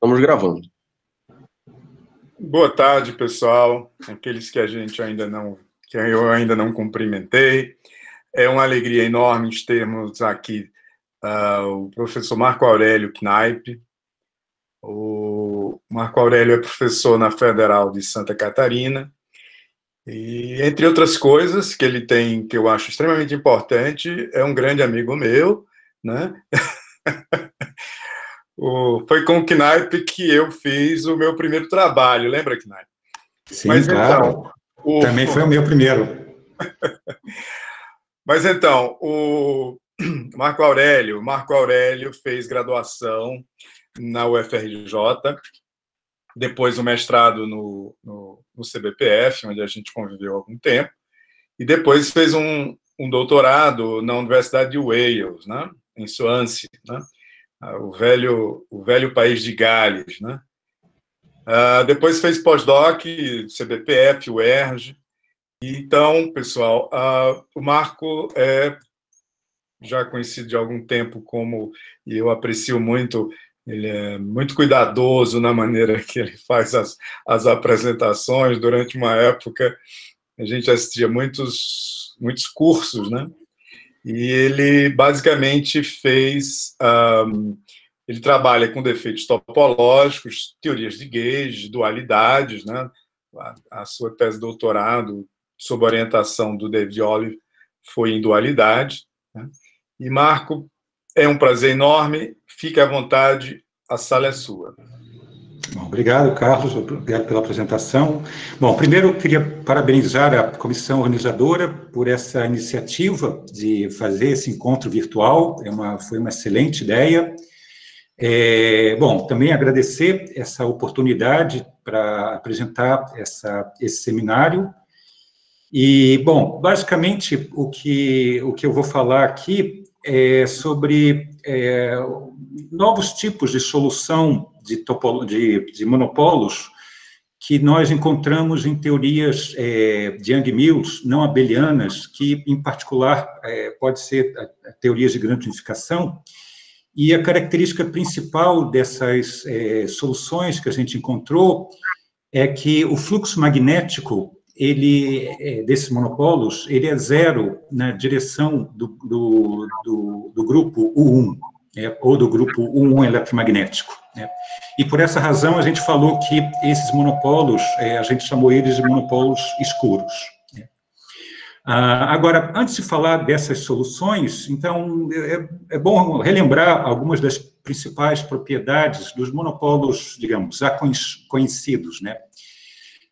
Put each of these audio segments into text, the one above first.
Estamos gravando. Boa tarde, pessoal. Aqueles que eu ainda não cumprimentei. É uma alegria enorme termos aqui o professor Marco Aurélio Knaip. O Marco Aurélio é professor na Federal de Santa Catarina e, entre outras coisas que ele tem, que eu acho extremamente importante, é um grande amigo meu, né? Foi com o Knaip que eu fiz o meu primeiro trabalho, lembra, Knaip? Sim, mas, claro. Então, também foi o meu primeiro. Mas então, o Marco Aurélio fez graduação na UFRJ, depois o mestrado no CBPF, onde a gente conviveu há algum tempo, e depois fez um doutorado na Universidade de Wales, né, em Swansea, né, o velho país de Gales, né. Depois fez pós-doc, CBPF, UERJ. Então, pessoal, o Marco é já conhecido de algum tempo e eu aprecio muito, ele é muito cuidadoso na maneira que ele faz as apresentações. Durante uma época, a gente assistia muitos cursos, né? E ele basicamente ele trabalha com defeitos topológicos, teorias de gauge, dualidades, né? A sua tese de doutorado, sob orientação do David Olive, foi em dualidade, né? E, Marco, é um prazer enorme, fique à vontade, a sala é sua. Bom, obrigado, Carlos, obrigado pela apresentação. Bom, primeiro eu queria parabenizar a comissão organizadora por essa iniciativa de fazer esse encontro virtual, foi uma excelente ideia. Bom, também agradecer essa oportunidade para apresentar esse seminário. E, bom, basicamente, o que eu vou falar aqui é sobre novos tipos de solução de monopolos que nós encontramos em teorias de Yang-Mills não abelianas, que, em particular, pode ser teorias de grande unificação. E a característica principal dessas soluções que a gente encontrou é que o fluxo magnético desses monopolos, ele é zero na direção do grupo U1, ou do grupo U1 eletromagnético. E por essa razão a gente falou que esses monopolos, a gente chamou eles de monopolos escuros. Agora, antes de falar dessas soluções, então, é bom relembrar algumas das principais propriedades dos monopolos, digamos, já conhecidos, né?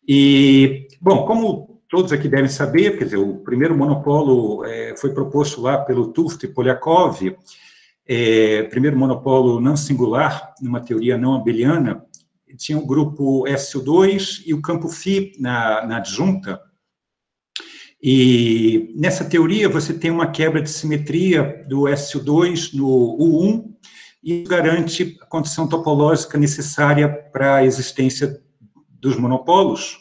E, bom, como todos aqui devem saber, quer dizer, o primeiro monopolo foi proposto lá pelo Tuft e Polyakov, primeiro monopolo não singular, numa teoria não abeliana, tinha o grupo SO2 e o campo φ na adjunta. E nessa teoria você tem uma quebra de simetria do SO2 no U1 e garante a condição topológica necessária para a existência dos monopolos.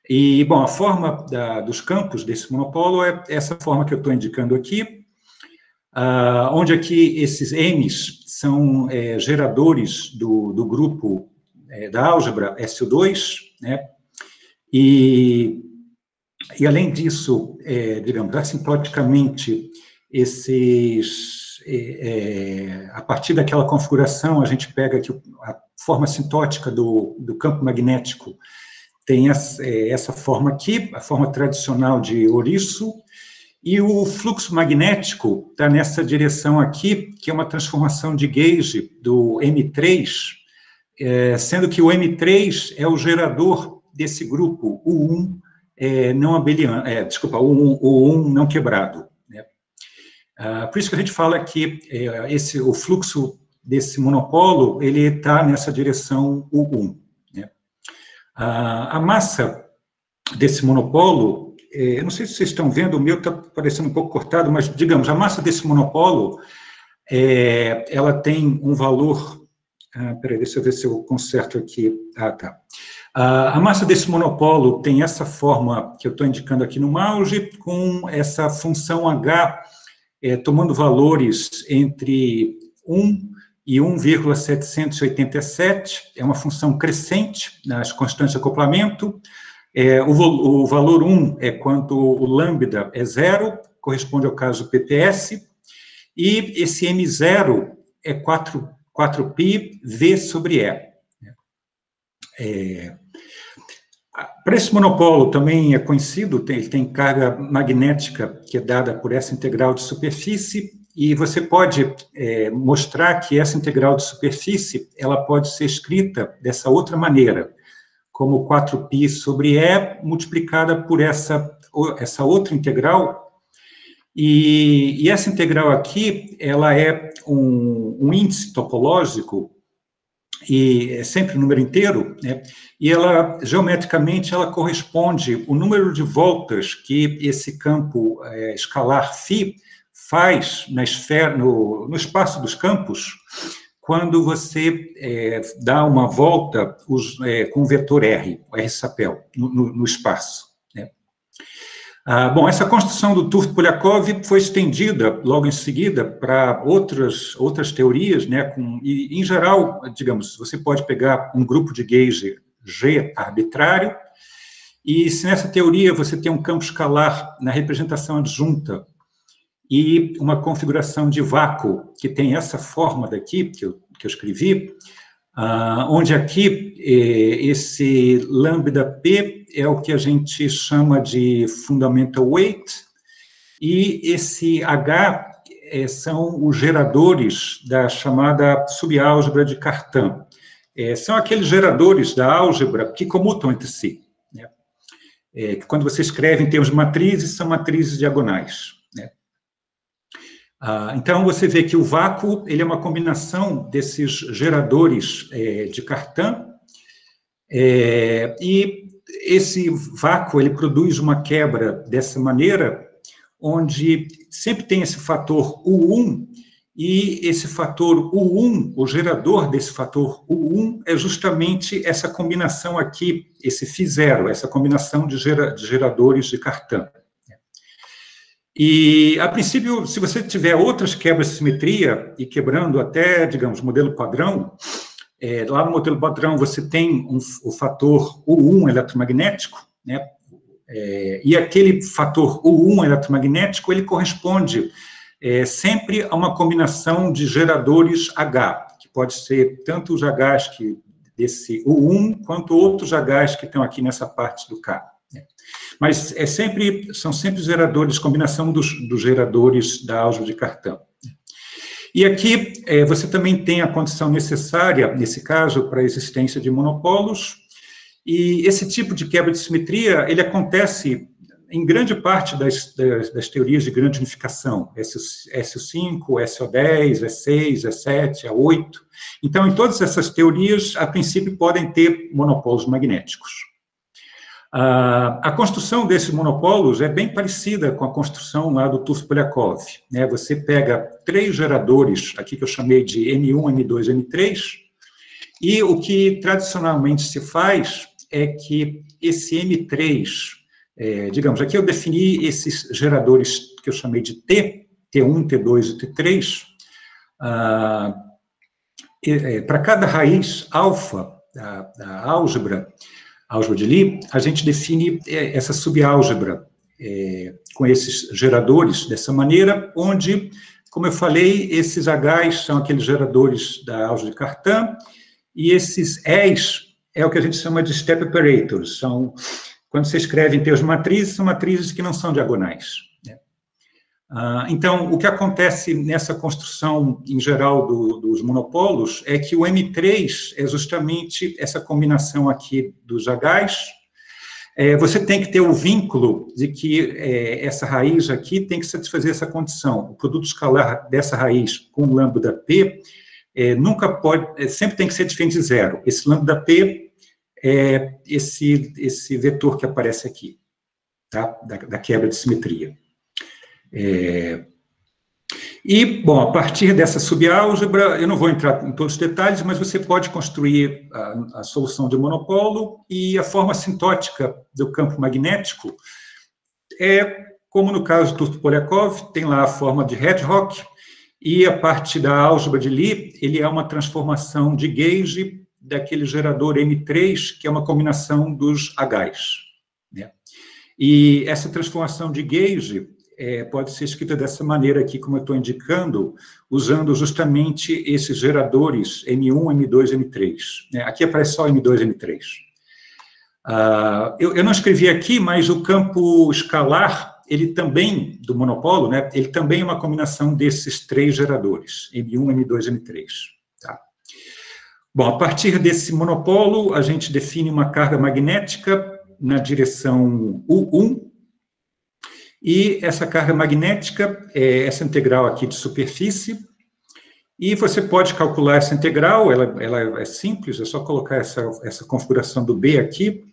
E, bom, a forma dos campos desse monopolo é essa forma que eu estou indicando aqui, onde aqui esses M's são geradores do grupo da álgebra SO2, né? E além disso, digamos, assintoticamente, a partir daquela configuração, a gente pega aqui a forma assintótica do campo magnético, tem essa forma aqui, a forma tradicional de ouriço, e o fluxo magnético está nessa direção aqui, que é uma transformação de gauge do M3, sendo que o M3 é o gerador desse grupo U1 não abeliano, o U1 não quebrado, né? Por isso que a gente fala que o fluxo desse monopolo, ele está nessa direção U1, né? A massa desse monopolo, eu não sei se vocês estão vendo, o meu está parecendo um pouco cortado, mas, digamos, a massa desse monopolo, ela tem um valor... Peraí, deixa eu ver se eu conserto aqui. Tá. A massa desse monopolo tem essa forma que eu estou indicando aqui no mouse, com essa função H tomando valores entre 1 e 1,787, é uma função crescente nas constantes de acoplamento. O valor 1 é quando o lambda é 0, corresponde ao caso PPS, e esse M0 é 4π V sobre E. Para esse monopolo também é conhecido, ele tem carga magnética que é dada por essa integral de superfície, e você pode mostrar que essa integral de superfície ela pode ser escrita dessa outra maneira, como 4π sobre E multiplicada por essa outra integral, e essa integral aqui, ela é um índice topológico, e é sempre um número inteiro, né? E ela, geometricamente, ela corresponde ao número de voltas que esse campo escalar φ faz na esfera, no espaço dos campos, quando você dá uma volta com o vetor R, o R-sapel, no espaço. Né? Bom, essa construção do Tufts-Polyakov foi estendida logo em seguida para outras teorias, né? E, em geral, digamos, você pode pegar um grupo de gauge G arbitrário, e se nessa teoria você tem um campo escalar na representação adjunta e uma configuração de vácuo que tem essa forma daqui, que eu escrevi, onde aqui esse lambda P é o que a gente chama de fundamental weight, e esse H são os geradores da chamada subálgebra de Cartan. São aqueles geradores da álgebra que comutam entre si. Né? Quando você escreve em termos de matrizes, são matrizes diagonais. Né? Então, você vê que o vácuo ele é uma combinação desses geradores de Cartan, e esse vácuo ele produz uma quebra dessa maneira, onde sempre tem esse fator U1, e esse fator U1, o gerador desse fator U1, é justamente essa combinação aqui, esse φ0, essa combinação de geradores de Cartan. E, a princípio, se você tiver outras quebras de simetria, e quebrando até, digamos, modelo padrão, lá no modelo padrão você tem o fator U1 eletromagnético, né? E aquele fator U1 eletromagnético, ele corresponde sempre a uma combinação de geradores H, que pode ser tanto os Hs desse U1, quanto outros Hs que estão aqui nessa parte do K. Né? Mas são sempre geradores, combinação dos geradores da álgebra de Cartan. E aqui você também tem a condição necessária, nesse caso, para a existência de monopolos, e esse tipo de quebra de simetria, ele acontece em grande parte das teorias de grande unificação, SO5, SO10, E6, E7, E8. Então, em todas essas teorias, a princípio, podem ter monopolos magnéticos. A construção desses monopolos é bem parecida com a construção lá do Tufts-Polyakov. Né? Você pega 3 geradores, aqui que eu chamei de M1, M2, M3, e o que tradicionalmente se faz é que esse M3, digamos, aqui eu defini esses geradores que eu chamei de T, T1, T2 e T3, para cada raiz alfa da álgebra de Lie, a gente define essa subálgebra com esses geradores dessa maneira, onde, como eu falei, esses Hs são aqueles geradores da álgebra de Cartan, e esses Es é o que a gente chama de step operators, quando você escreve em termos de matrizes, são matrizes que não são diagonais. Né? Então, o que acontece nessa construção, em geral, dos monopolos, é que o M3 é justamente essa combinação aqui dos Hs. Você tem que ter o vínculo de que essa raiz aqui tem que satisfazer essa condição. O produto escalar dessa raiz com lambda P nunca pode, sempre tem que ser diferente de zero. Esse lambda P é esse vetor que aparece aqui, tá? da quebra de simetria. E, bom, a partir dessa subálgebra, eu não vou entrar em todos os detalhes, mas você pode construir a solução de monopolo, e a forma assintótica do campo magnético como no caso do Tufts-Polyakov, tem lá a forma de Hedhock, e a parte da álgebra de Lie, ele é uma transformação de gauge daquele gerador M3, que é uma combinação dos Hs, né? E essa transformação de gauge pode ser escrita dessa maneira aqui, como eu estou indicando, usando justamente esses geradores M1, M2, M3. Né? Aqui aparece só M2, M3. Eu não escrevi aqui, mas o campo escalar, ele também, do monopolo, né, ele também é uma combinação desses três geradores, M1, M2, M3. Tá? Bom, a partir desse monopolo, a gente define uma carga magnética na direção U1, e essa carga magnética é essa integral aqui de superfície, e você pode calcular essa integral, ela é simples, é só colocar essa configuração do B aqui,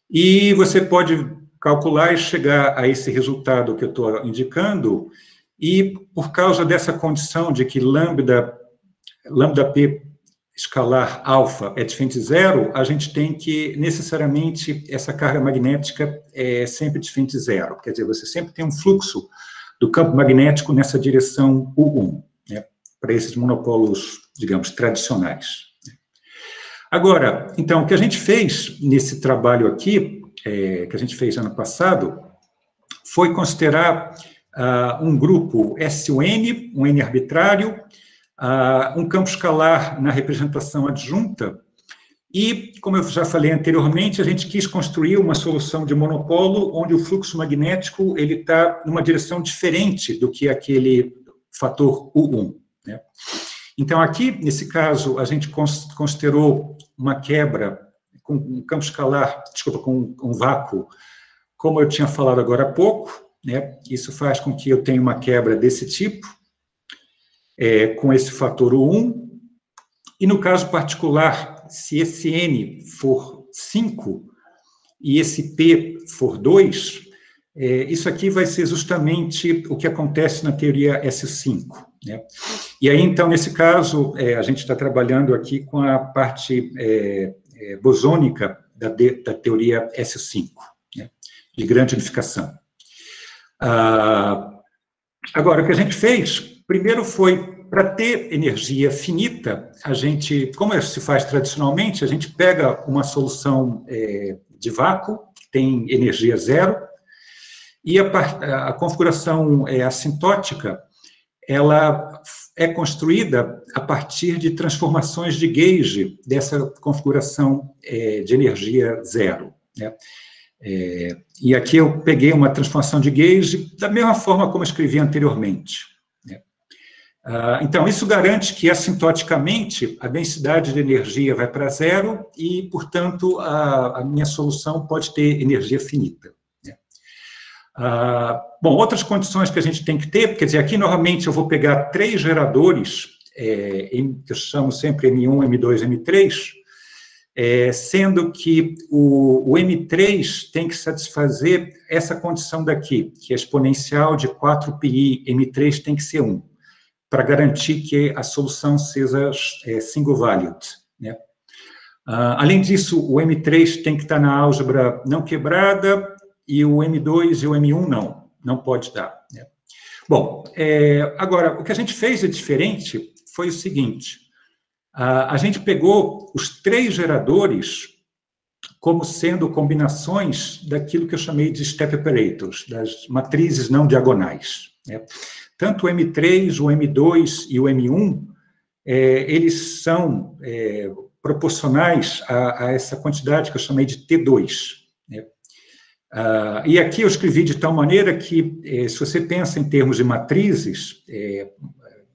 e você pode calcular e chegar a esse resultado que eu estou indicando, e por causa dessa condição de que lambda P escalar alfa é diferente de zero, a gente tem que, necessariamente, essa carga magnética é sempre diferente de zero. Quer dizer, você sempre tem um fluxo do campo magnético nessa direção U1, né, para esses monopolos, digamos, tradicionais. Agora, então, o que a gente fez nesse trabalho aqui, que a gente fez ano passado, foi considerar um grupo SUN, um N arbitrário, um campo escalar na representação adjunta, e, como eu já falei anteriormente, a gente quis construir uma solução de monopolo onde o fluxo magnético está numa direção diferente do que aquele fator U1. Né? Então, aqui, nesse caso, a gente considerou uma quebra com um campo escalar, desculpa, com um vácuo, como eu tinha falado agora há pouco, né? Isso faz com que eu tenha uma quebra desse tipo, com esse fator U1, e no caso particular, se esse N for 5 e esse P for 2, isso aqui vai ser justamente o que acontece na teoria S5. Né? E aí, então, nesse caso, a gente está trabalhando aqui com a parte bosônica da teoria S5, né? De grande unificação. Agora, o que a gente fez, primeiro foi, para ter energia finita, a gente, como se faz tradicionalmente, a gente pega uma solução de vácuo, que tem energia zero, e a configuração assintótica, ela é construída a partir de transformações de gauge dessa configuração de energia zero. Né? E aqui eu peguei uma transformação de gauge da mesma forma como eu escrevi anteriormente. Né? Então, isso garante que, assintoticamente, a densidade de energia vai para zero e, portanto, a minha solução pode ter energia finita. Né? Bom, outras condições que a gente tem que ter, quer dizer, aqui, normalmente, eu vou pegar três geradores, que eu chamo sempre M1, M2, M3, sendo que o M3 tem que satisfazer essa condição daqui, que é exponencial de 4πi, M3 tem que ser 1, para garantir que a solução seja single valued. Né? Além disso, o M3 tem que estar na álgebra não quebrada, e o M2 e o M1 não pode dar. Né? Bom, agora, o que a gente fez de diferente foi o seguinte: a gente pegou os três geradores como sendo combinações daquilo que eu chamei de step operators, das matrizes não diagonais. Né? Tanto o M3, o M2 e o M1, eles são proporcionais a essa quantidade que eu chamei de T2. Né? E aqui eu escrevi de tal maneira que, se você pensa em termos de matrizes,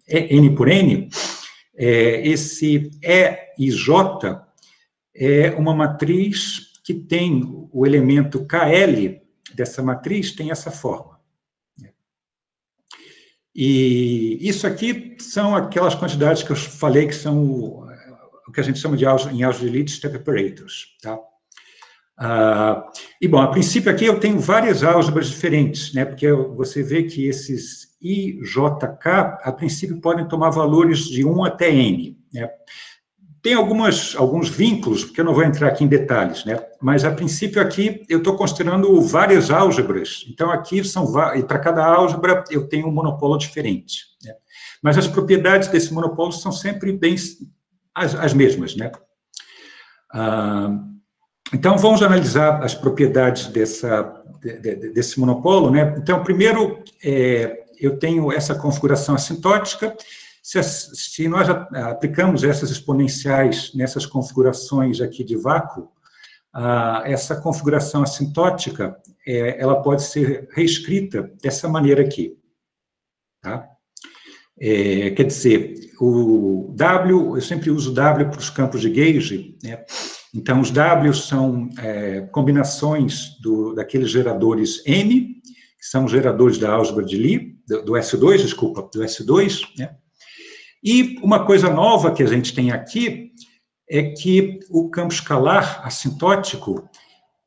N por N, esse E e J é uma matriz que tem o elemento KL dessa matriz, tem essa forma. E isso aqui são aquelas quantidades que eu falei que são o que a gente chama de em álgebra de Lie step operators. Tá? E, bom, a princípio aqui eu tenho várias álgebras diferentes, né, porque você vê que esses I, J, K, a princípio podem tomar valores de 1 até N. Né? Tem alguns vínculos, porque eu não vou entrar aqui em detalhes, né, mas a princípio aqui eu estou considerando várias álgebras, então aqui e para cada álgebra eu tenho um monopolo diferente. Né? mas as propriedades desse monopolo são sempre bem as mesmas, né? Então, vamos analisar as propriedades desse monopolo, né? Então, primeiro, eu tenho essa configuração assintótica. Se nós aplicamos essas exponenciais nessas configurações aqui de vácuo, essa configuração assintótica, ela pode ser reescrita dessa maneira aqui, tá? Quer dizer, o W, eu sempre uso W para os campos de gauge, né? Então, os W são combinações daqueles geradores M, que são geradores da álgebra de Lie, do S2, desculpa, do S2, né? E uma coisa nova que a gente tem aqui é que o campo escalar assintótico,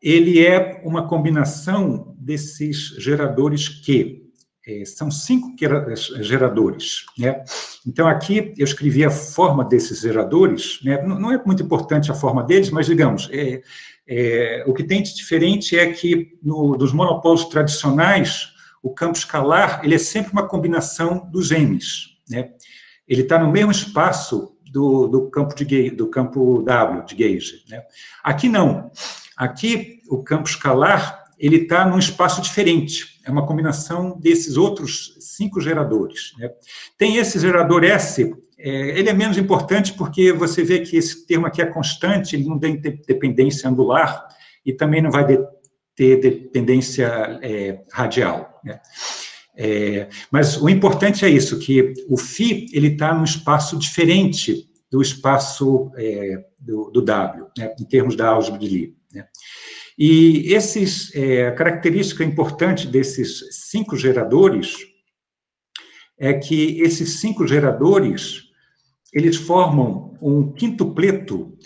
ele é uma combinação desses geradores Q. São 5 geradores, né? Então, aqui eu escrevi a forma desses geradores, né? Não é muito importante a forma deles, mas, digamos, o que tem de diferente é que, dos monopólios tradicionais, o campo escalar, ele é sempre uma combinação dos M's, né? Ele está no mesmo espaço do campo W, de gauge, né? Aqui não. Aqui, o campo escalar, ele está num espaço diferente. É uma combinação desses outros 5 geradores, né? Tem esse gerador S, ele é menos importante porque você vê que esse termo aqui é constante, ele não tem dependência angular e também não vai ter dependência radial, né? Mas o importante é isso, que o φ ele está num espaço diferente do espaço do W, né, em termos da álgebra de Lie, né? E a característica importante desses 5 geradores é que esses 5 geradores, eles formam um quintupleto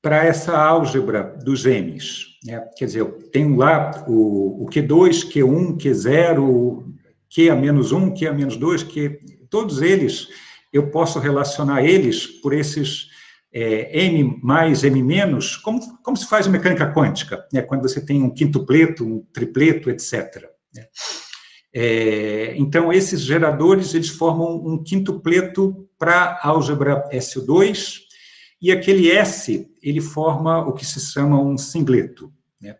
para essa álgebra dos M's, né? Quer dizer, eu tenho lá o Q2, Q1, Q0, Q-1, Q-2, todos eles, eu posso relacionar eles por esses M mais M menos, como se faz em mecânica quântica, né? Quando você tem um quintupleto, um tripleto, etc., né? Então, esses geradores, eles formam um quintupleto para a álgebra SO2, e aquele S, ele forma o que se chama um singleto, né?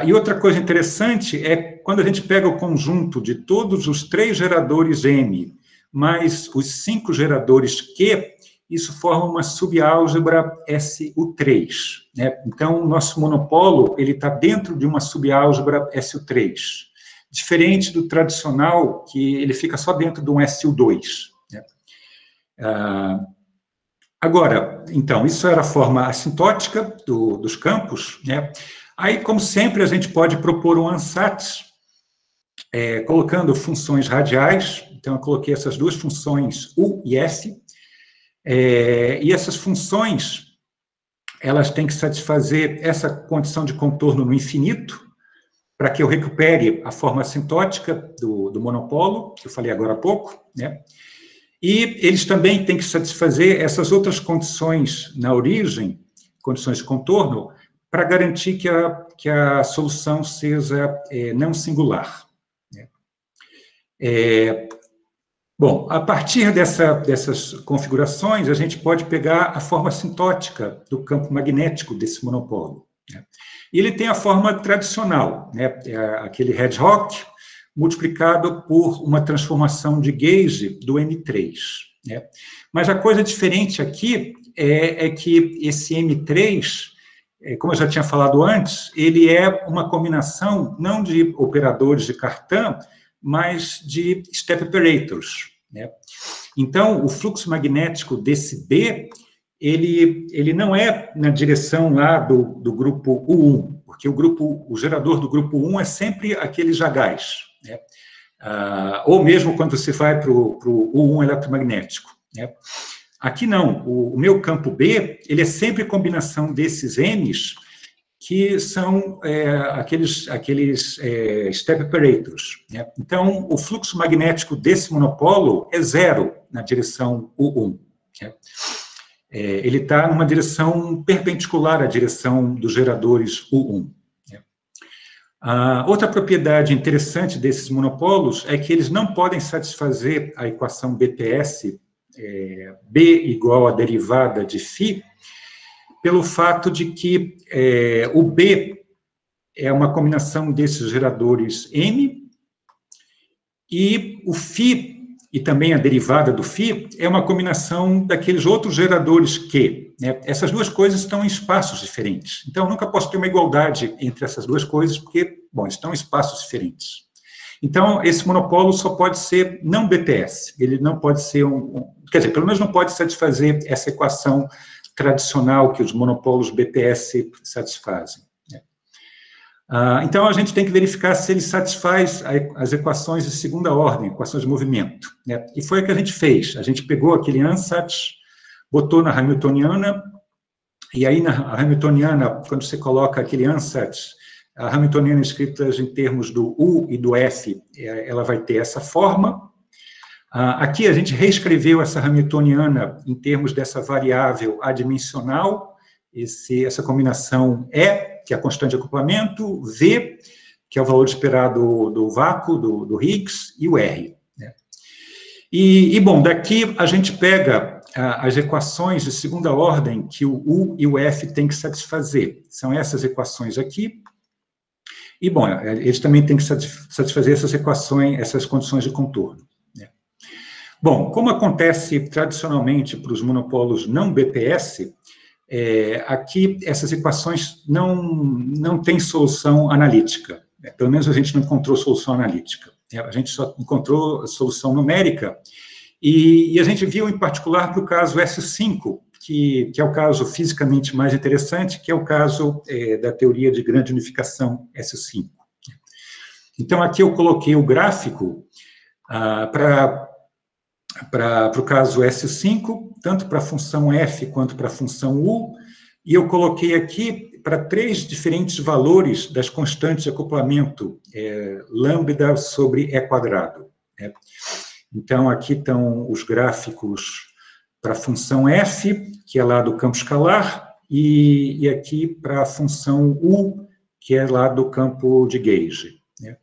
E outra coisa interessante é quando a gente pega o conjunto de todos os 3 geradores M, mais os 5 geradores Q, isso forma uma subálgebra SU3, né? Então, o nosso monopolo, ele está dentro de uma subálgebra SU3, diferente do tradicional, que ele fica só dentro de um SU2, né? Agora, então, isso era a forma assintótica dos campos, né? Aí, como sempre, a gente pode propor um ansatz, colocando funções radiais. Então, eu coloquei essas 2 funções, U e S, e essas funções, elas têm que satisfazer essa condição de contorno no infinito, para que eu recupere a forma assintótica do monopolo, que eu falei agora há pouco, né? E eles também têm que satisfazer essas outras condições na origem, condições de contorno, para garantir que a solução seja não singular, né? Bom, a partir dessas configurações, a gente pode pegar a forma assintótica do campo magnético desse monopolo, né? E ele tem a forma tradicional, né? Aquele hedgehog multiplicado por uma transformação de gauge do M3, né? Mas a coisa diferente aqui é que esse M3, como eu já tinha falado antes, ele é uma combinação não de operadores de Cartan, mas de step operators, né? Então, o fluxo magnético desse B, ele não é na direção lá do grupo U1, porque o gerador do grupo 1 é sempre aquele Jagás, né? Ou mesmo quando você vai para o U1 eletromagnético, né? Aqui não, o meu campo B, ele é sempre combinação desses M's, que são aqueles step operators, né? Então, o fluxo magnético desse monopolo é 0 na direção U1, né? Ele está numa direção perpendicular à direção dos geradores U1, né? Outra propriedade interessante desses monopolos é que eles não podem satisfazer a equação BPS, B igual à derivada de φ, pelo fato de que o B é uma combinação desses geradores M, e o φ, e também a derivada do φ, é uma combinação daqueles outros geradores Q. Né? Essas duas coisas estão em espaços diferentes. Então, eu nunca posso ter uma igualdade entre essas duas coisas, porque, bom, estão em espaços diferentes. Então, esse monopolo só pode ser não BPS. Ele não pode ser quer dizer, pelo menos não pode satisfazer essa equação tradicional que os monopolos BPS satisfazem. Então, a gente tem que verificar se ele satisfaz as equações de segunda ordem, equações de movimento. Né? E foi o que a gente fez. A gente pegou aquele ansatz, botou na Hamiltoniana, e aí na Hamiltoniana, quando você coloca aquele ansatz, a Hamiltoniana escrita em termos do U e do F, ela vai ter essa forma. Aqui a gente reescreveu essa Hamiltoniana em termos dessa variável adimensional, essa combinação E, que é a constante de acoplamento, V, que é o valor esperado do vácuo, do Higgs, e o R. Né? Bom, daqui a gente pega as equações de segunda ordem que o U e o F têm que satisfazer. São essas equações aqui. E, bom, eles também têm que satisfazer essas equações, essas condições de contorno. Né? Bom, como acontece tradicionalmente para os monopolos não BPS, aqui essas equações não têm solução analítica. Pelo menos a gente não encontrou solução analítica. A gente só encontrou solução numérica, e a gente viu em particular para o caso S5, que é o caso fisicamente mais interessante, que é o caso da teoria de grande unificação S5. Então, aqui eu coloquei o gráfico para o caso S5, tanto para a função f quanto para a função u, e eu coloquei aqui para 3 diferentes valores das constantes de acoplamento, lambda sobre e quadrado. Né? Então, aqui estão os gráficos para a função f, que é lá do campo escalar, e aqui para a função u, que é lá do campo de gauge. Né?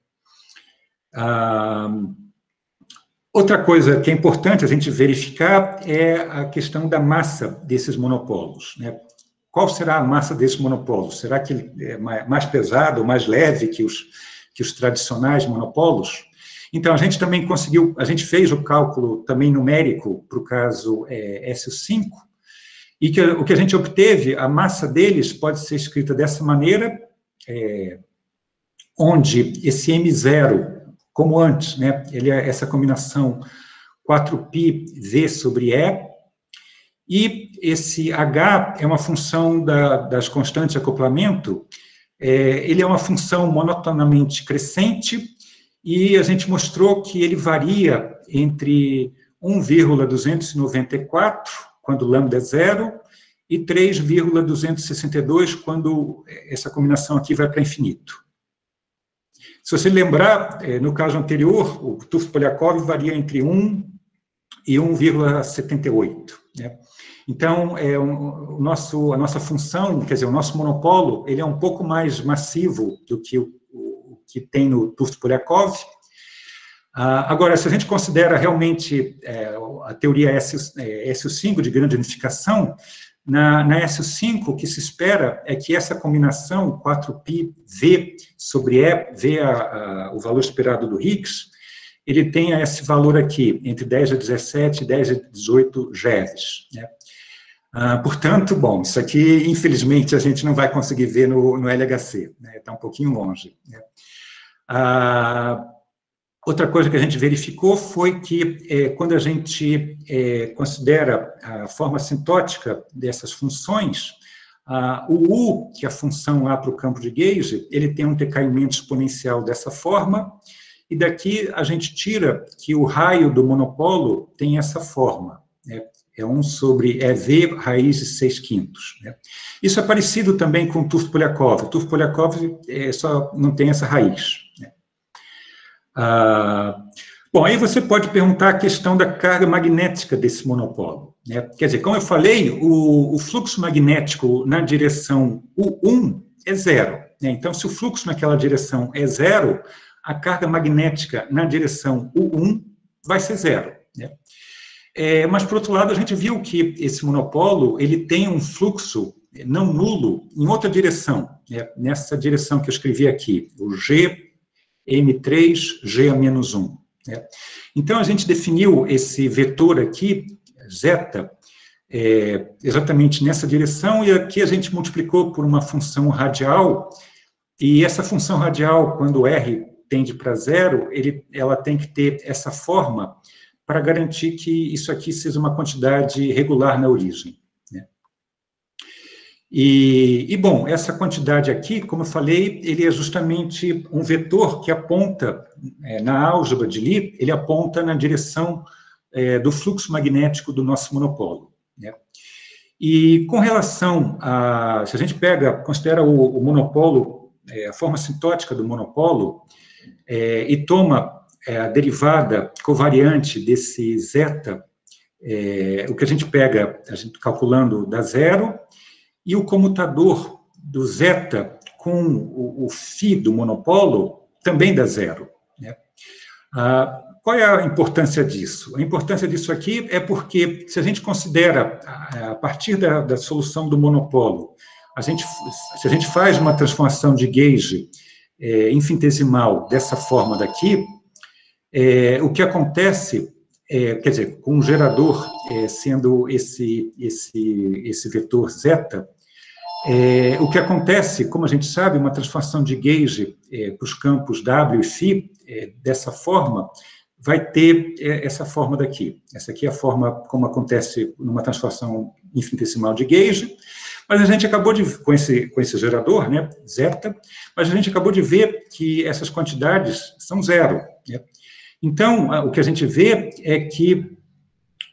Outra coisa que é importante a gente verificar é a questão da massa desses monopolos. Né? Qual será a massa desses monopolos? Será que ele é mais pesado ou mais leve que os tradicionais monopolos? Então, a gente também conseguiu, a gente fez o cálculo também numérico para o caso S5, e o que a gente obteve, a massa deles pode ser escrita dessa maneira, onde esse M0, como antes, né, ele é essa combinação 4π V sobre E esse H é uma função das constantes de acoplamento, ele é uma função monotonamente crescente, e a gente mostrou que ele varia entre 1,294, quando lambda é 0, e 3,262, quando essa combinação aqui vai para infinito. Se você lembrar, no caso anterior, o Tufts-Polyakov varia entre 1 e 1,78. Né? Então, a nossa função, quer dizer, o nosso monopolo, ele é um pouco mais massivo do que o que tem no Tufts-Polyakov. Agora, se a gente considera realmente a teoria S5 de grande unificação, na S5, o que se espera é que essa combinação 4π V sobre E, V o valor esperado do Higgs, ele tenha esse valor aqui, entre 10 a 17 e 10 a 18 GeVs. Né? Portanto, bom, isso aqui, infelizmente, a gente não vai conseguir ver no LHC, né? Está um pouquinho longe. Né? Outra coisa que a gente verificou foi que, quando a gente considera a forma assintótica dessas funções, o U, que é a função lá para o campo de gauge, ele tem um decaimento exponencial dessa forma, e daqui a gente tira que o raio do monopolo tem essa forma, né? É 1 sobre EV raiz de 6/5. Né? Isso é parecido também com o Tufts-Polyakov. O Tufts-Polyakov só não tem essa raiz. Né? Bom, aí você pode perguntar a questão da carga magnética desse monopolo. Né? Quer dizer, como eu falei, o fluxo magnético na direção U1 é zero, né? Então, se o fluxo naquela direção é zero, a carga magnética na direção U1 vai ser zero, né? Mas, por outro lado, a gente viu que esse monopolo ele tem um fluxo não nulo em outra direção, né? Nessa direção que eu escrevi aqui, o GM3, G-1. Né? Então, a gente definiu esse vetor aqui, zeta, exatamente nessa direção, e aqui a gente multiplicou por uma função radial, e essa função radial, quando R tende para zero, ela tem que ter essa forma para garantir que isso aqui seja uma quantidade regular na origem. Né? Bom, essa quantidade aqui, como eu falei, ele é justamente um vetor que aponta, na álgebra de Lie, ele aponta na direção do fluxo magnético do nosso monopolo. Né? E com relação a, se a gente considera o monopolo, a forma assintótica do monopolo, e toma a derivada covariante desse zeta, o que a gente pega, a gente calculando dá zero, e o comutador do zeta com o φ do monopolo também dá zero. Né? Qual é a importância disso? A importância disso aqui é porque, se a gente considera, a partir da solução do monopolo, se a gente faz uma transformação de gauge infinitesimal dessa forma daqui, o que acontece, quer dizer, com o gerador sendo esse vetor zeta, o que acontece, como a gente sabe, uma transformação de gauge para os campos W e φ, dessa forma, vai ter essa forma daqui. Essa aqui é a forma como acontece numa transformação infinitesimal de gauge, mas a gente acabou de, com esse gerador, né, zeta, mas a gente acabou de ver que essas quantidades são zero. Né? Então, o que a gente vê é que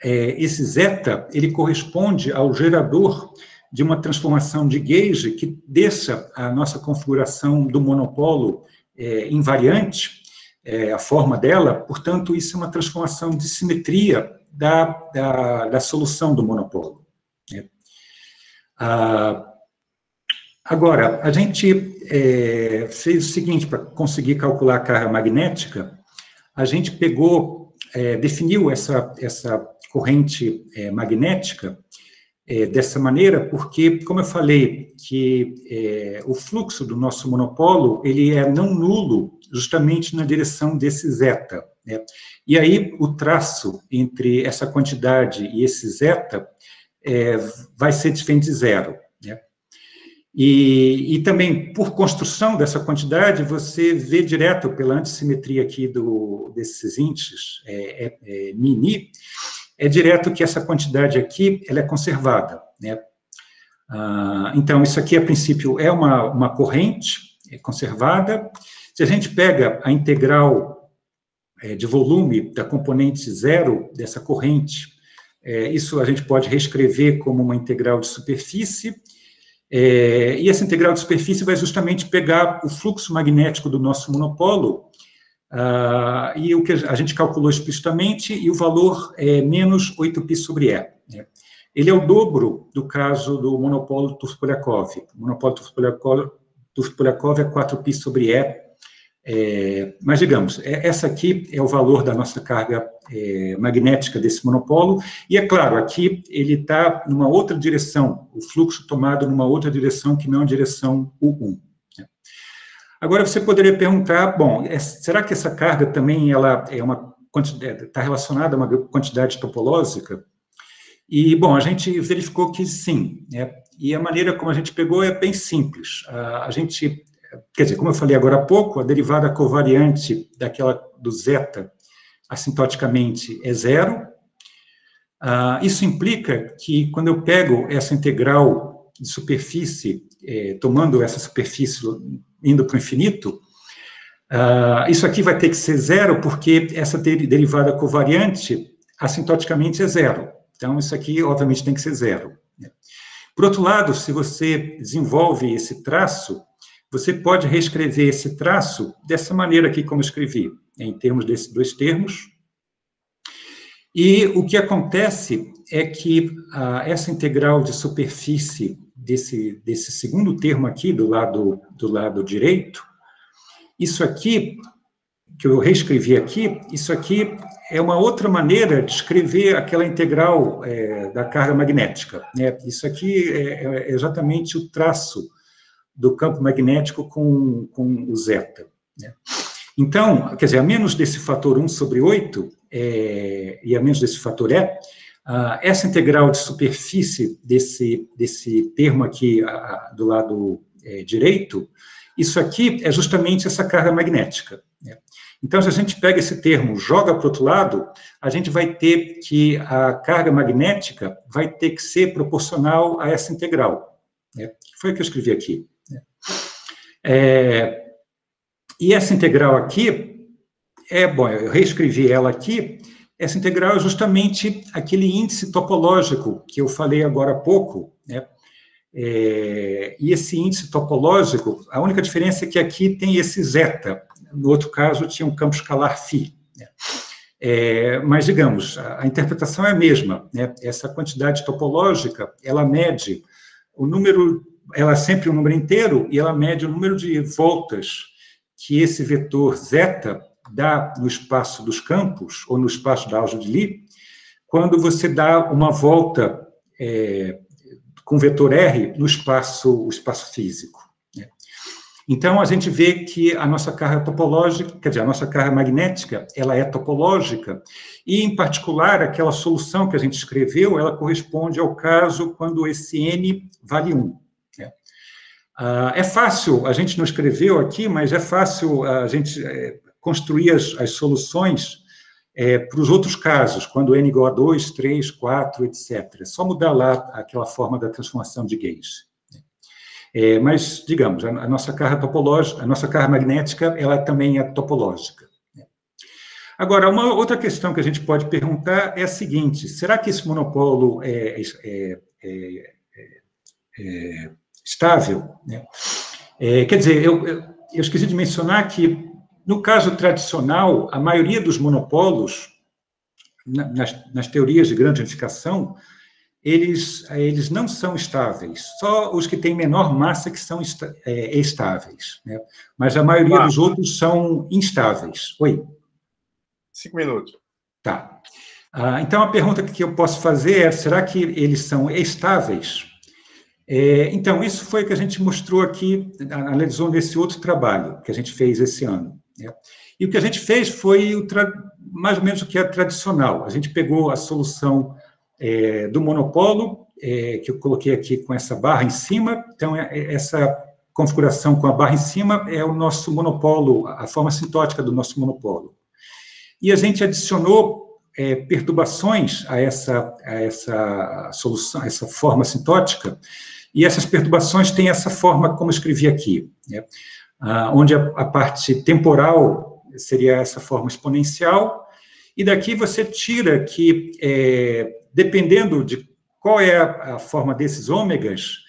esse zeta, ele corresponde ao gerador de uma transformação de gauge que deixa a nossa configuração do monopolo invariante, a forma dela, portanto, isso é uma transformação de simetria da solução do monopolo. Né? Agora, a gente fez o seguinte, para conseguir calcular a carga magnética, a gente definiu essa corrente magnética dessa maneira, porque, como eu falei, que o fluxo do nosso monopolo, ele é não nulo justamente na direção desse zeta. Né? E aí, o traço entre essa quantidade e esse zeta vai ser diferente de zero. Né? E também, por construção dessa quantidade, você vê direto pela antissimetria aqui desses índices, μ, é direto que essa quantidade aqui, ela é conservada. Né? Então, isso aqui, a princípio, é uma corrente conservada. Se a gente pega a integral de volume da componente zero dessa corrente, isso a gente pode reescrever como uma integral de superfície, e essa integral de superfície vai justamente pegar o fluxo magnético do nosso monopolo, e o que a gente calculou explicitamente, e o valor é menos 8π sobre E. Né? Ele é o dobro do caso do monopolo Tufts-Polyakov. O monopolo Tufts-Polyakov é 4π sobre E, mas, digamos, essa aqui é o valor da nossa carga magnética desse monopolo, e, é claro, aqui ele está numa outra direção, o fluxo tomado numa outra direção que não é a direção U1. Né? Agora, você poderia perguntar, bom, será que essa carga também está relacionada a uma quantidade topológica? E, bom, a gente verificou que sim, né? E a maneira como a gente pegou é bem simples. Quer dizer, como eu falei agora há pouco, a derivada covariante do zeta, assintoticamente, é zero. Isso implica que, quando eu pego essa integral de superfície, tomando essa superfície indo para o infinito, isso aqui vai ter que ser zero, porque essa derivada covariante, assintoticamente, é zero. Então, isso aqui, obviamente, tem que ser zero. Né? Por outro lado, se você desenvolve esse traço, você pode reescrever esse traço dessa maneira aqui, como eu escrevi, em termos desses dois termos. E o que acontece é que essa integral de superfície desse segundo termo aqui, do lado direito, isso aqui, que eu reescrevi aqui, isso aqui é uma outra maneira de escrever aquela integral da carga magnética, né? Isso aqui é exatamente o traço do campo magnético com o zeta, né? Então, quer dizer, a menos desse fator 1/8, e a menos desse fator E, essa integral de superfície desse termo aqui do lado direito, isso aqui é justamente essa carga magnética, né? Então, se a gente pega esse termo, joga para o outro lado, a gente vai ter que a carga magnética vai ter que ser proporcional a essa integral, né? Foi o que eu escrevi aqui, né? E essa integral aqui, bom, eu reescrevi ela aqui, essa integral é justamente aquele índice topológico que eu falei agora há pouco, né? E esse índice topológico, a única diferença é que aqui tem esse zeta, no outro caso tinha um campo escalar φ, né? Mas, digamos, a interpretação é a mesma, né? Essa quantidade topológica, ela mede o número, ela é sempre um número inteiro, e ela mede o número de voltas que esse vetor zeta dá no espaço dos campos, ou no espaço da álgebra de Lie, quando você dá uma volta com vetor R no espaço físico, né? Então, a gente vê que a nossa carga topológica, quer dizer, a nossa carga magnética, ela é topológica, e, em particular, aquela solução que a gente escreveu, ela corresponde ao caso quando esse n vale 1, né? É fácil, a gente não escreveu aqui, mas é fácil a gente construir as soluções para os outros casos, quando n igual a 2, 3, 4, etc. É só mudar lá aquela forma da transformação de Gauge. Mas, digamos, a nossa carga topológica, a nossa carga magnética, ela também é topológica. Agora, uma outra questão que a gente pode perguntar é a seguinte: será que esse monopolo é estável, né? Quer dizer, eu esqueci de mencionar que, no caso tradicional, a maioria dos monopolos, nas teorias de grande unificação, eles não são estáveis. Só os que têm menor massa que são estáveis, né? Mas a maioria dos outros são instáveis. Oi? 5 minutos. Tá. Então, a pergunta que eu posso fazer é: será que eles são estáveis? Então, isso foi o que a gente mostrou aqui, analisou nesse outro trabalho que a gente fez esse ano, né? E o que a gente fez foi mais ou menos o que é tradicional. A gente pegou a solução do monopolo, que eu coloquei aqui com essa barra em cima. Então, essa configuração com a barra em cima é o nosso monopolo, a forma sintótica do nosso monopolo. E a gente adicionou perturbações a essa solução, essa forma sintótica, e essas perturbações têm essa forma como eu escrevi aqui, né? Onde a parte temporal seria essa forma exponencial, e daqui você tira que, dependendo de qual é a forma desses ômegas,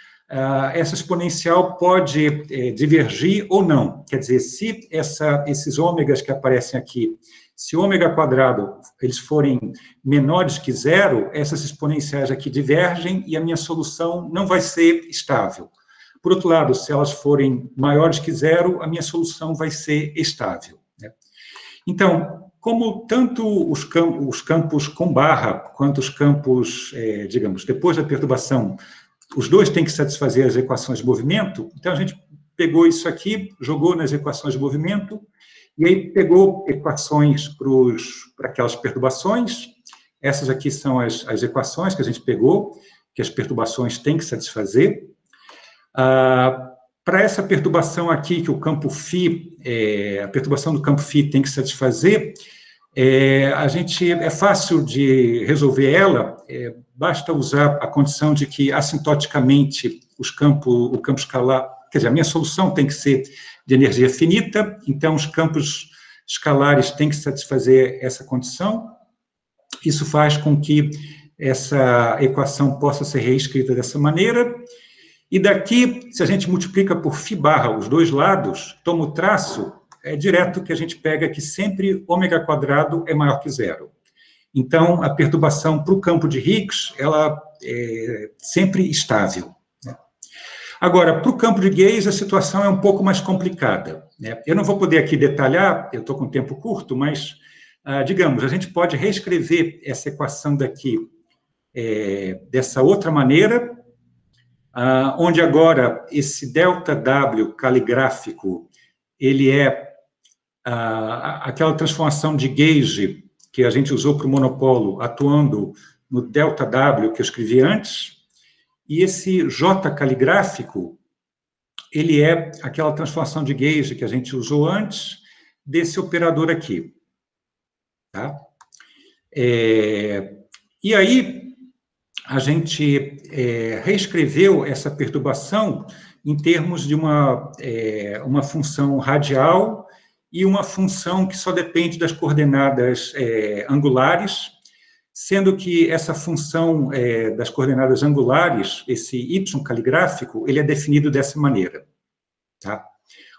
essa exponencial pode divergir ou não. Quer dizer, se esses ômegas que aparecem aqui, se ômega quadrado eles forem menores que zero, essas exponenciais aqui divergem e a minha solução não vai ser estável. Por outro lado, se elas forem maiores que zero, a minha solução vai ser estável, né? Então, como tanto os campos com barra, quanto os campos, digamos, depois da perturbação, os dois têm que satisfazer as equações de movimento, então a gente pegou isso aqui, jogou nas equações de movimento, e aí pegou equações para aquelas perturbações. Essas aqui são as equações que a gente pegou, que as perturbações têm que satisfazer. Para essa perturbação aqui, que o campo φ, a perturbação do campo φ tem que satisfazer, é fácil de resolver ela, basta usar a condição de que, assintoticamente, o campo escalar, quer dizer, a minha solução tem que ser de energia finita, então os campos escalares têm que satisfazer essa condição. Isso faz com que essa equação possa ser reescrita dessa maneira. E daqui, se a gente multiplica por φ barra os dois lados, toma o traço, é direto que a gente pega que sempre ômega quadrado é maior que zero. Então, a perturbação para o campo de Higgs, ela é sempre estável, né? Agora, para o campo de gays, a situação é um pouco mais complicada, né? Eu não vou poder aqui detalhar, eu estou com tempo curto, mas, digamos, a gente pode reescrever essa equação daqui dessa outra maneira, onde agora esse ΔW caligráfico, ele é aquela transformação de gauge que a gente usou para o monopolo, atuando no ΔW que eu escrevi antes, e esse J caligráfico, ele é aquela transformação de gauge que a gente usou antes desse operador aqui. Tá? E aí, a gente reescreveu essa perturbação em termos de uma função radial e uma função que só depende das coordenadas angulares, sendo que essa função das coordenadas angulares, esse y caligráfico, ele é definido dessa maneira, tá?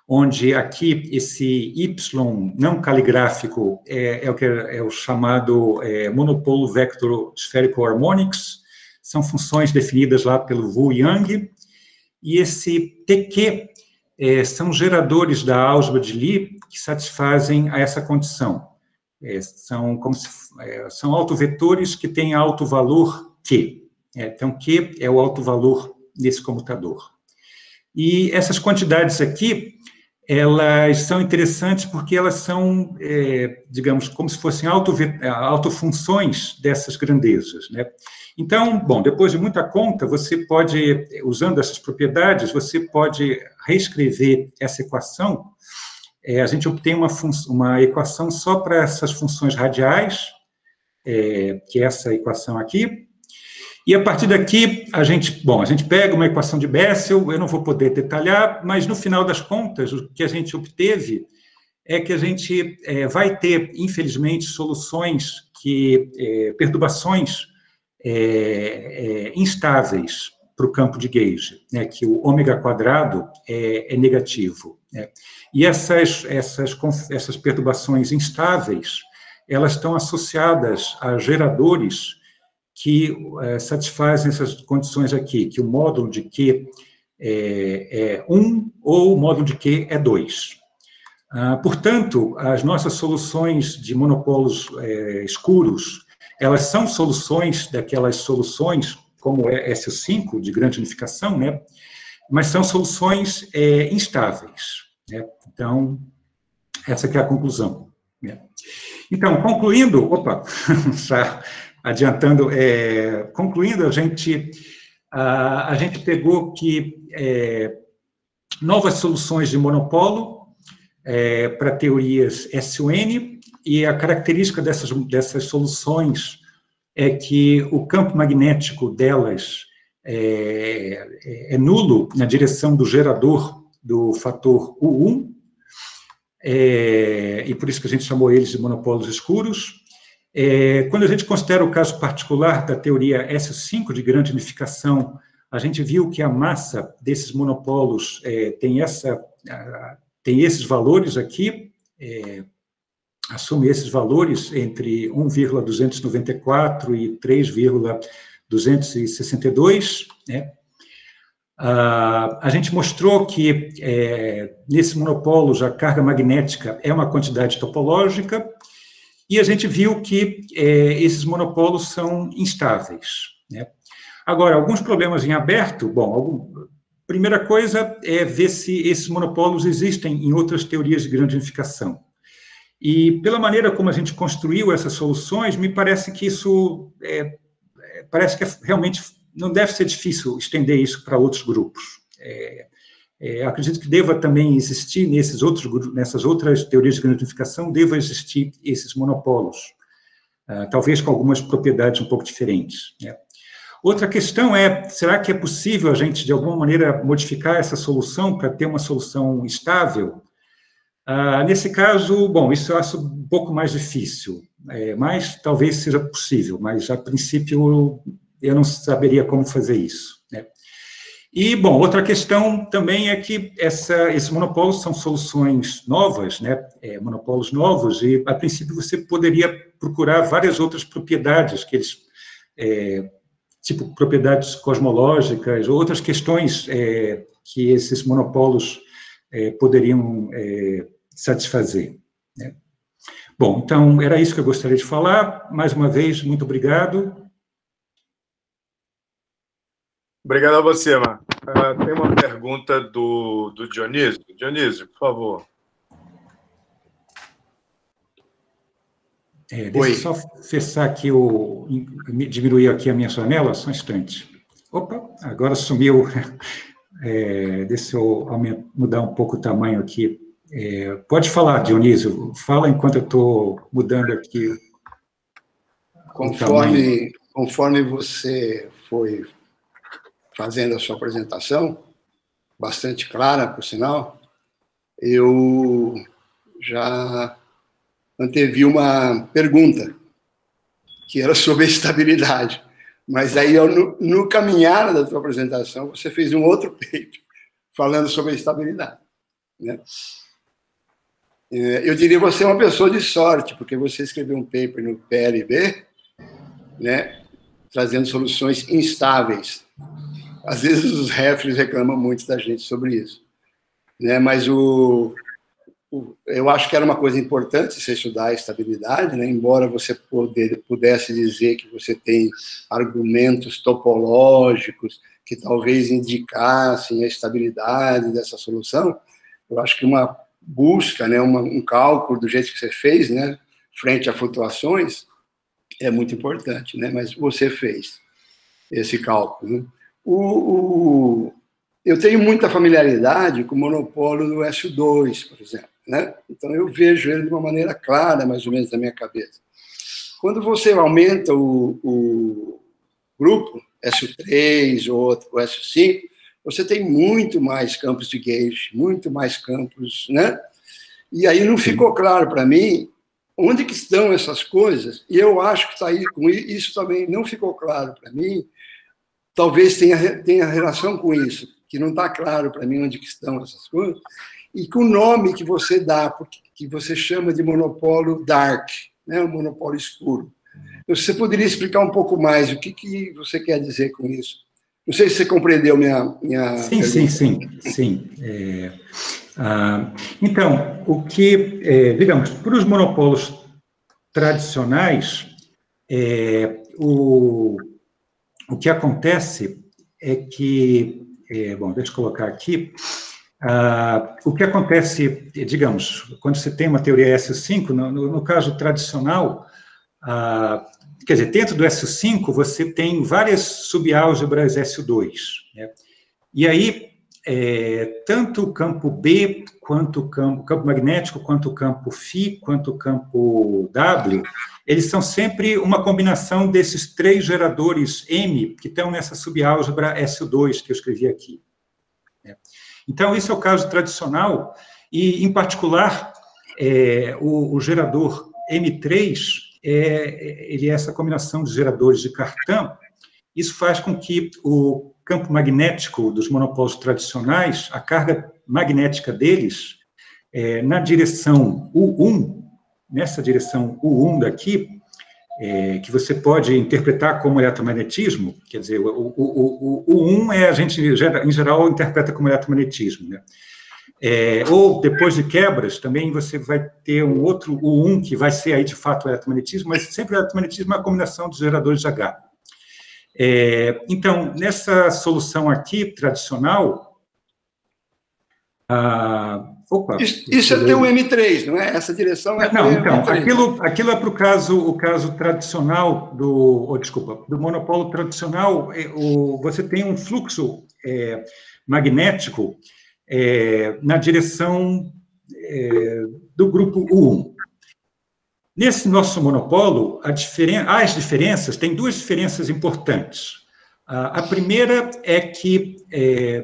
Onde aqui esse y não caligráfico é o chamado monopolo vector spherical harmonics, são funções definidas lá pelo Wu Yang, e esse TQ são geradores da álgebra de Lie que satisfazem a essa condição. São autovetores que têm alto valor Q. Então, Q é o alto valor nesse comutador. E essas quantidades aqui, elas são interessantes porque elas são, digamos, como se fossem autofunções dessas grandezas, né? Então, bom, depois de muita conta, você pode, usando essas propriedades, você pode reescrever essa equação. A gente obtém uma equação só para essas funções radiais, que é essa equação aqui, e a partir daqui, a gente pega uma equação de Bessel, eu não vou poder detalhar, mas no final das contas, o que a gente obteve é que a gente vai ter, infelizmente, soluções perturbações instáveis para o campo de gauge, né, que o ômega quadrado é negativo, né? E essas perturbações instáveis, elas estão associadas a geradores que satisfazem essas condições aqui, que o módulo de Q é 1 ou o módulo de Q é 2. Portanto, as nossas soluções de monopolos escuros, elas são soluções daquelas soluções, como é SO5, de grande unificação, né? Mas são soluções instáveis, né? Então, essa que é a conclusão, né? Então, concluindo, já adiantando, concluindo, a gente pegou que novas soluções de monopolo para teorias SUN, e a característica dessas soluções é que o campo magnético delas é nulo na direção do gerador do fator U1, e por isso que a gente chamou eles de monopolos escuros. Quando a gente considera o caso particular da teoria SO5 de grande unificação, a gente viu que a massa desses monopolos tem esses valores aqui, assume esses valores entre 1,294 e 3,262, né? A gente mostrou que, nesses monopolos, a carga magnética é uma quantidade topológica, e a gente viu que esses monopolos são instáveis, né? Agora, alguns problemas em aberto, primeira coisa é ver se esses monopolos existem em outras teorias de grande unificação. E, pela maneira como a gente construiu essas soluções, me parece que isso realmente não deve ser difícil estender isso para outros grupos. Acredito que deva também existir nessas outras teorias de grande unificação, deva existir esses monopolos, talvez com algumas propriedades um pouco diferentes, né? Outra questão será que é possível a gente, de alguma maneira, modificar essa solução para ter uma solução estável? Nesse caso, isso eu acho um pouco mais difícil, mas talvez seja possível, mas, a princípio, eu não saberia como fazer isso, né? E, outra questão também é que esses monopolos são soluções novas, né? Monopolos novos, e, a princípio, você poderia procurar várias outras propriedades que eles... tipo propriedades cosmológicas, ou outras questões que esses monopolos poderiam satisfazer, né? Bom, então, era isso que eu gostaria de falar. Mais uma vez, muito obrigado. Obrigado a você, Marco. Tem uma pergunta do Dionísio. Dionísio, por favor. Deixa eu só fechar aqui, diminuir aqui a minha janela, só um instante. Opa, agora sumiu. Deixa eu mudar um pouco o tamanho aqui. Pode falar, Dionísio. Fala enquanto eu estou mudando aqui. Conforme você foi fazendo a sua apresentação, bastante clara, por sinal, eu já antevi uma pergunta, que era sobre a estabilidade. Mas aí, no caminhar da sua apresentação, você fez um outro paper falando sobre a estabilidade, né? Eu diria que você é uma pessoa de sorte, porque você escreveu um paper no PLB, né, trazendo soluções instáveis. Às vezes os refs reclamam muito da gente sobre isso, né? Mas eu acho que era uma coisa importante você estudar a estabilidade, né? Embora você pudesse dizer que você tem argumentos topológicos que talvez indicassem a estabilidade dessa solução, eu acho que uma busca, né, um cálculo do jeito que você fez, né, frente a flutuações, é muito importante, né? Mas você fez esse cálculo, né? Eu tenho muita familiaridade com o monopólio do SU2, por exemplo, né? Então, eu vejo ele de uma maneira clara, mais ou menos, na minha cabeça. Quando você aumenta o grupo, SU3 ou o SU5, você tem muito mais campos de gauge, muito mais campos, né? E aí não ficou claro para mim onde que estão essas coisas, e eu acho que está aí, com isso também não ficou claro para mim, talvez tenha relação com isso, que não está claro para mim onde que estão essas coisas, e com o nome que você dá, que você chama de monopólio dark, né, o monopólio escuro. Você poderia explicar um pouco mais o que você quer dizer com isso? Não sei se você compreendeu minha Sim. Então, digamos, para os monopólios tradicionais, o que acontece é que, bom, deixa eu colocar aqui, o que acontece, digamos, quando você tem uma teoria SU5, no caso tradicional, quer dizer, dentro do SU5 você tem várias subálgebras SU2, né? E aí, tanto o campo B, quanto o campo magnético, quanto o campo φ, quanto o campo W, eles são sempre uma combinação desses três geradores M que estão nessa subálgebra SU2 que eu escrevi aqui, né? Então, esse é o caso tradicional, e, em particular, o gerador M3, ele é essa combinação de geradores de Cartan. Isso faz com que o campo magnético dos monopólios tradicionais, a carga magnética deles, na direção U1, nessa direção U1 daqui, que você pode interpretar como eletromagnetismo, quer dizer, o U1 a gente, em geral, interpreta como eletromagnetismo, né? Ou, depois de quebras, também você vai ter um outro U1, que vai ser aí, de fato, o eletromagnetismo, mas sempre o eletromagnetismo é uma combinação de geradores de H. Então, nessa solução aqui, tradicional... Isso é teu M3, não é? Essa direção é não, teu então, M3. aquilo é para o caso tradicional do monopólio tradicional, você tem um fluxo magnético na direção do grupo U1. Nesse nosso monopólio, as diferenças, tem duas diferenças importantes. A primeira é que,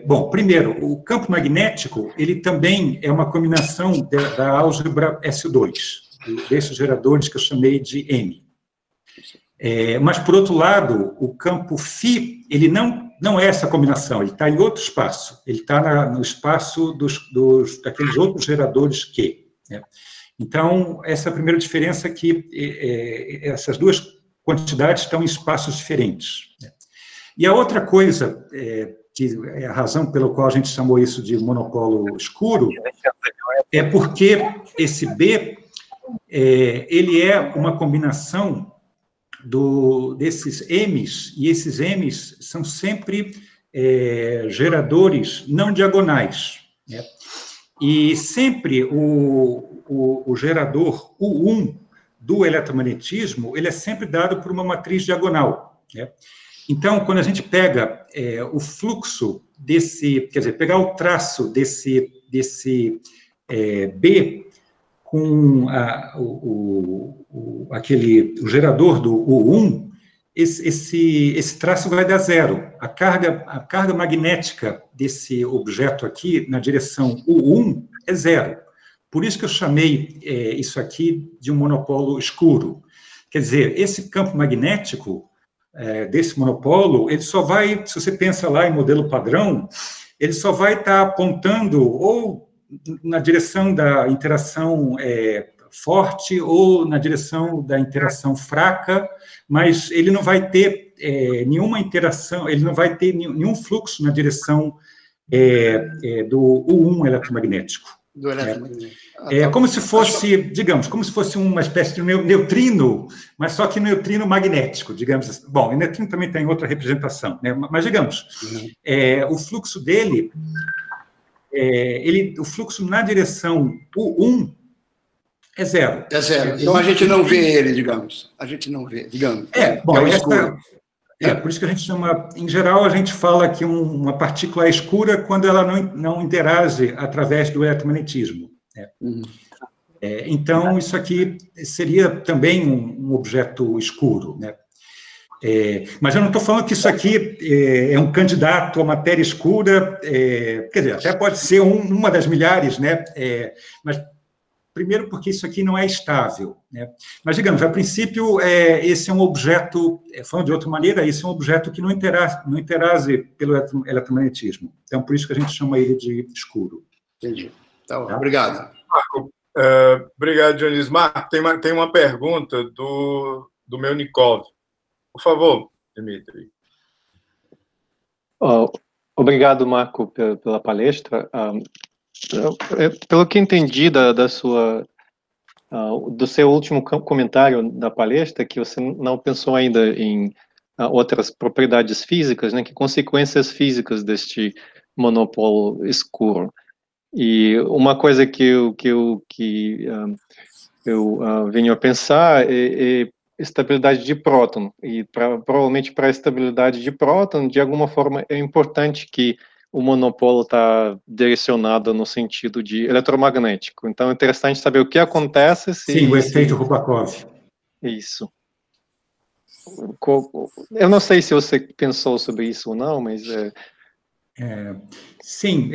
bom, primeiro, o campo magnético, ele também é uma combinação da álgebra SU2, desses geradores que eu chamei de M. Mas, por outro lado, o campo φ, ele não é essa combinação, ele está em outro espaço, ele está no espaço daqueles outros geradores Q, né? Então, essa é a primeira diferença, que essas duas quantidades estão em espaços diferentes, né? E a outra coisa que é a razão pela qual a gente chamou isso de monopolo escuro, é porque esse B, ele é uma combinação desses M's, e esses M's são sempre geradores não diagonais, né? E sempre o gerador U1 do eletromagnetismo, ele é sempre dado por uma matriz diagonal, né? Então, quando a gente pega o fluxo quer dizer, pegar o traço desse B com o gerador do U1, esse traço vai dar zero. A carga magnética desse objeto aqui, na direção U1, é zero. Por isso que eu chamei isso aqui de um monopolo escuro. Quer dizer, esse campo magnético desse monopolo, ele só vai, se você pensa lá em modelo padrão, ele só vai estar apontando ou na direção da interação forte ou na direção da interação fraca, mas ele não vai ter nenhuma interação, ele não vai ter nenhum fluxo na direção do U1 eletromagnético. Do eletromagnético. Como se fosse, digamos, como se fosse uma espécie de neutrino, mas só que neutrino magnético, digamos assim. Bom, o neutrino também tem outra representação, né? Mas digamos, o fluxo dele, o fluxo na direção U1 é zero. É zero. Então a gente não vê ele, digamos. A gente não vê, digamos. Bom, é o escuro. Por isso que a gente chama, em geral, a gente fala que uma partícula é escura quando ela não interage através do eletromagnetismo, né? Então, isso aqui seria também um objeto escuro, né? Mas eu não estou falando que isso aqui é um candidato a matéria escura, quer dizer, até pode ser uma das milhares, né? Mas primeiro porque isso aqui não é estável, né? Mas, digamos, a princípio, esse é um objeto, falando de outra maneira, esse é um objeto que não interage pelo eletromagnetismo. Então, por isso que a gente chama ele de escuro. Entendi. Tá bom. Obrigado. Marco, obrigado, Dionísio. Marco, tem uma pergunta do Melnikov. Por favor, Dmitry. Obrigado, Marco, pela palestra. Pelo que entendi do seu último comentário da palestra, que você não pensou ainda em outras propriedades físicas, né, que consequências físicas deste monopolo escuro. E uma coisa que eu venho a pensar é estabilidade de próton, e provavelmente para a estabilidade de próton, de alguma forma, é importante que o monopolo está direcionado no sentido de eletromagnético. Então, é interessante saber o que acontece Sim, o efeito Rubakov. Isso. Eu não sei se você pensou sobre isso ou não, mas... Sim,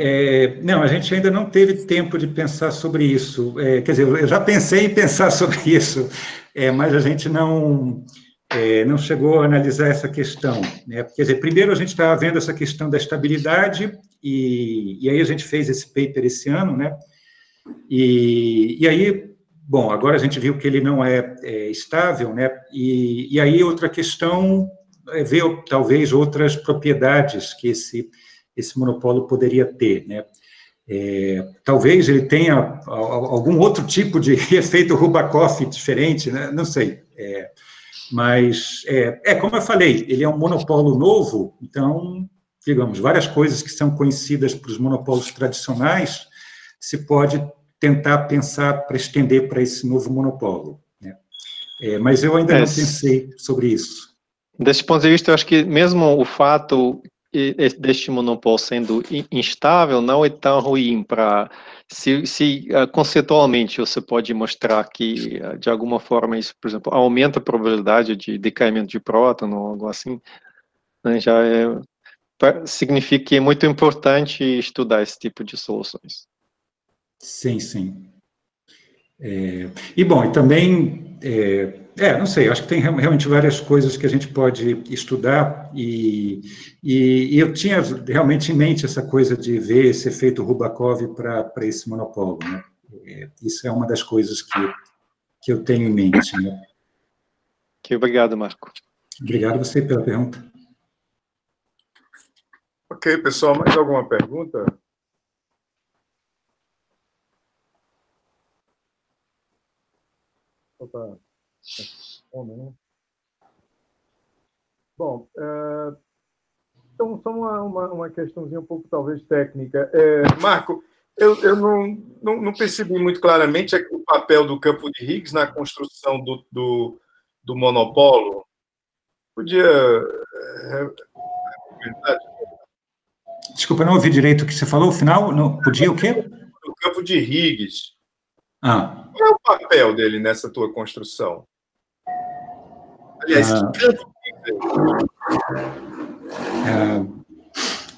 não, a gente ainda não teve tempo de pensar sobre isso. Quer dizer, eu já pensei em pensar sobre isso, mas a gente não chegou a analisar essa questão, né? Quer dizer, primeiro a gente estava vendo essa questão da estabilidade, e aí a gente fez esse paper esse ano, né? E aí, bom, agora a gente viu que ele não é estável, né? E aí outra questão é ver, talvez, outras propriedades que esse monopolo poderia ter, né? Talvez ele tenha algum outro tipo de efeito Rubakov diferente, né? Não sei. Mas, como eu falei, ele é um monopolo novo, então, digamos, várias coisas que são conhecidas para os monopolos tradicionais, se pode tentar pensar para estender para esse novo monopolo, né? Mas eu ainda não pensei sobre isso. Desse ponto de vista, eu acho que mesmo o fato deste monopolo sendo instável não é tão ruim para... Se conceitualmente você pode mostrar que, de alguma forma, isso, por exemplo, aumenta a probabilidade de decaimento de próton ou algo assim, né, significa que é muito importante estudar esse tipo de soluções. Sim, sim. E, bom, e também... não sei, acho que tem realmente várias coisas que a gente pode estudar, e eu tinha realmente em mente essa coisa de ver esse efeito Rubakov para esse monopolo, né? Isso é uma das coisas que eu tenho em mente, né? Obrigado, Marco. Obrigado a você pela pergunta. Ok, pessoal, mais alguma pergunta? Opa. Bom, então, só uma questãozinha um pouco, talvez, técnica. Marco, eu não percebi muito claramente o papel do campo de Higgs na construção do monopolo. Podia... Desculpa, não ouvi direito o que você falou, o final? Não, podia o quê? O campo de Higgs. Ah. Qual é o papel dele nessa tua construção? Aliás, que campo de Higgs?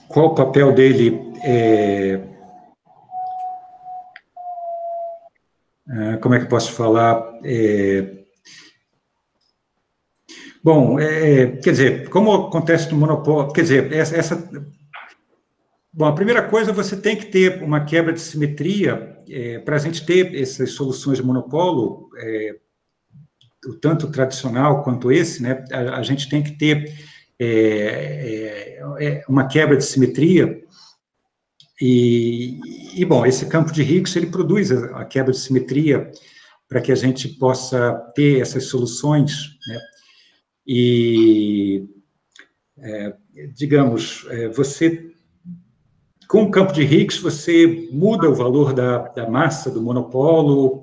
Qual o papel dele? Como é que eu posso falar? Bom, quer dizer, como acontece no monopólio, quer dizer, bom, a primeira coisa, você tem que ter uma quebra de simetria para a gente ter essas soluções de monopólio, o tanto tradicional quanto esse, né? A gente tem que ter uma quebra de simetria e, bom, esse campo de Higgs, ele produz a quebra de simetria para que a gente possa ter essas soluções, né? E, digamos, com o campo de Higgs, você muda o valor da massa do monopólio,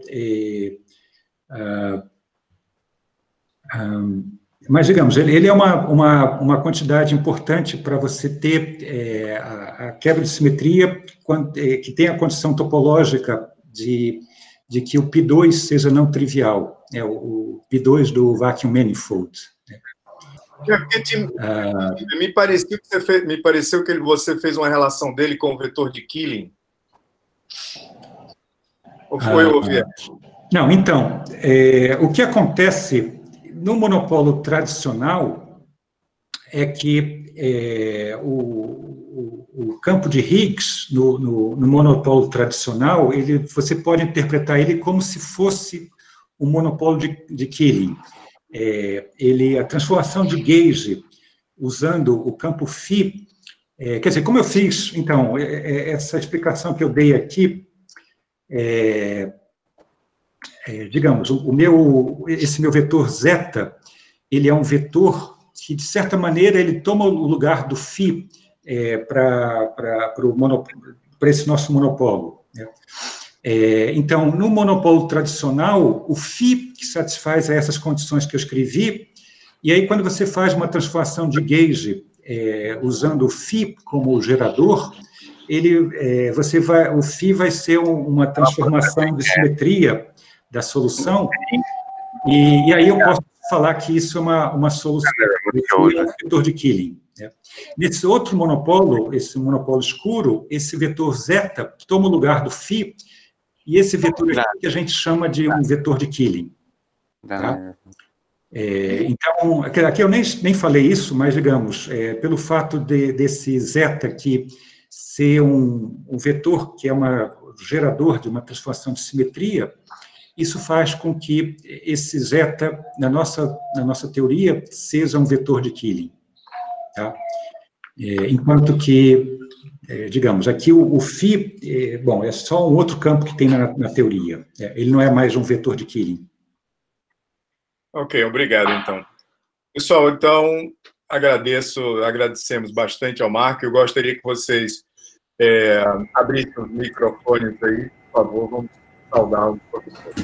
mas, digamos, ele é uma quantidade importante para você ter a quebra de simetria que tem a condição topológica de que o π2 seja não trivial, o π2 do vacuum manifold. Me pareceu que você fez uma relação dele com o vetor de Killing. Ou foi eu ouvir? Não, então, o que acontece no monopólio tradicional é que o campo de Higgs, no monopólio tradicional, você pode interpretar ele como se fosse um monopólio de Killing. A transformação de gauge usando o campo Φ, quer dizer, como eu fiz, então, essa explicação que eu dei aqui, digamos, esse meu vetor zeta, ele é um vetor que, de certa maneira, ele toma o lugar do Φ para esse nosso monopólio, né? Então, no monopólio tradicional, o Φ que satisfaz essas condições que eu escrevi, e aí quando você faz uma transformação de gauge usando o Φ como gerador, o Φ vai ser uma transformação de simetria da solução, e aí eu posso falar que isso é uma solução do vetor de Killing, né? Nesse outro monopólio, esse monopólio escuro, esse vetor zeta toma o lugar do Φ, e esse vetor aqui que a gente chama de um vetor de Killing. Tá? Então, aqui eu nem falei isso, mas, digamos, pelo fato desse zeta aqui ser um vetor que é um gerador de uma transformação de simetria, isso faz com que esse zeta, na nossa teoria, seja um vetor de Killing. Tá? Enquanto que, digamos, aqui o Φ, bom, é só um outro campo que tem na teoria. Ele não é mais um vetor de Killing. Ok, obrigado, então. Pessoal, então, agradecemos bastante ao Marco. Eu gostaria que vocês abrissem os microfones aí, por favor, vamos saudar o professor.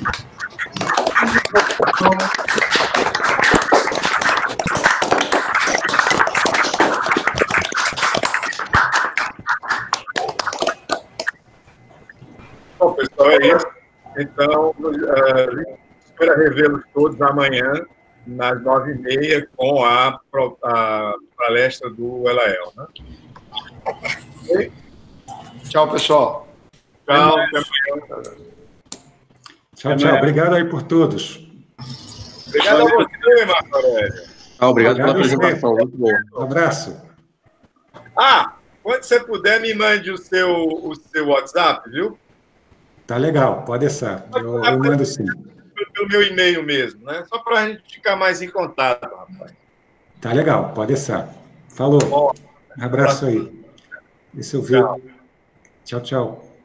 Bom, pessoal, é isso. Então, espero revê-los todos amanhã, nas 9h30, com a palestra do Elael. Né? Okay? Tchau, pessoal. Tchau, Tchau. Obrigado aí por todos. Obrigado a você, Marco Aurélio. Obrigado pela apresentação. Muito bom. Um abraço. Quando você puder, me mande o seu WhatsApp, viu? Tá legal, pode deixar. Eu mando sim. Pelo meu e-mail mesmo, né? Só para a gente ficar mais em contato, rapaz. Tá legal, pode deixar. Falou. Bom, um abraço aí. Esse eu vi. Tchau, tchau.